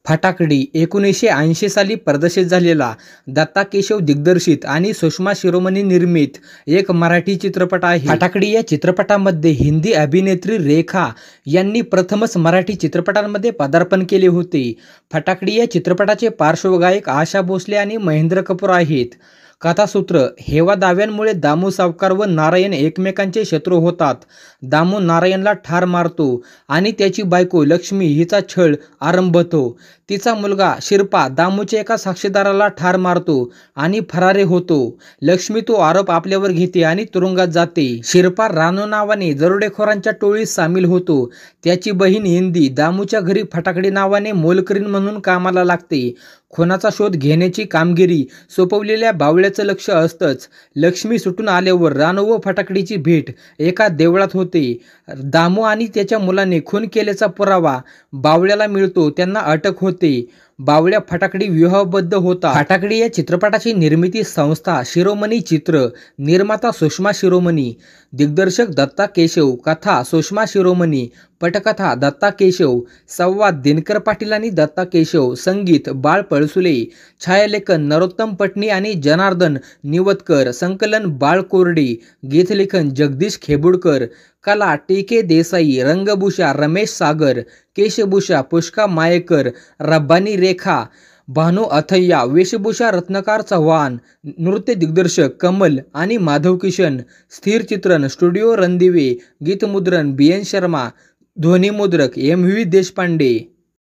फटाकडी 1980 साली प्रदर्शित झालेला दत्ता केशव दिग्दर्शित आणि सुषमा शिरोमणी निर्मित एक मराठी चित्रपट आहे। फटाकडी या चित्रपटामध्ये हिंदी अभिनेत्री रेखा यांनी प्रथमच मराठी चित्रपटांमध्ये पदार्पण केले होते। फटाकडी या चित्रपटाचे पार्श्वगायक आशा भोसले आणि महेंद्र कपूर आहेत। कथासूत्र हेवा दाव्यांमुळे दामू सावकार व नारायण एकमेकांचे शत्रू होतात। दामू नारायणला ठार मारतो आणि त्याची बायको लक्ष्मी हिचा छळ आरंभतो। तिचा मुलगा शिरपा दामूच्या एका साक्षीदाराला ठार मारतो आणि फरारी होतो। लक्ष्मी तो आरोप आपल्यावर घेते आणि तुरुंगात जाते। शिरपा रानू नावाने दरोडेखोरांच्या टोळीत सामील होतो। त्याची बहीण इंदी दामूच्या घरी फटाकडी नावाने मोलकरीण म्हणून कामाला लागते। खुनाचा शोध घेण्याची कामगिरी सोपवलेल्या बावळ्याचं लक्ष असतंच। लक्ष्मी सुटून आल्यावर रानू व फटाकडीची भेट एका देवळात होते। दामू आणि त्याच्या मुलाने खून केल्याचा पुरावा बावळ्याला मिळतो, त्यांना अटक होते। बावळ्या फटाकडी विवाहबद्ध होता। फटाकडी या चित्रपटाची निर्मिती संस्था शिरोमणी चित्र, निर्माता सुषमा शिरोमणी, दिग्दर्शक दत्ता केशव, कथा सुषमा शिरोमणी, पटकथा दत्ता केशव, संवाद दिनकर पाटील आणि दत्ता केशव, संगीत बाळ पळसुले, छायालेखन नरोत्तम पटणी आणि जनार्दन निवतकर, संकलन बाळ कोरडे, गीतलेखन जगदीश खेबुडकर, कला टी.के. देसाई, रंगभूषा रमेश सागर, केशभूषा पुष्का मायेकर, रब्बानी रेखा, भानू अथय्या, वेशभूषा रत्नकार चव्हाण, नृत्य दिग्दर्शक कमल आणि माधव किशन, स्थिर चित्रण स्टुडिओ रणदिवे, गीतमुद्रण बी.एन. शर्मा, ध्वनिमुद्रक एम.व्ही. देशपांडे।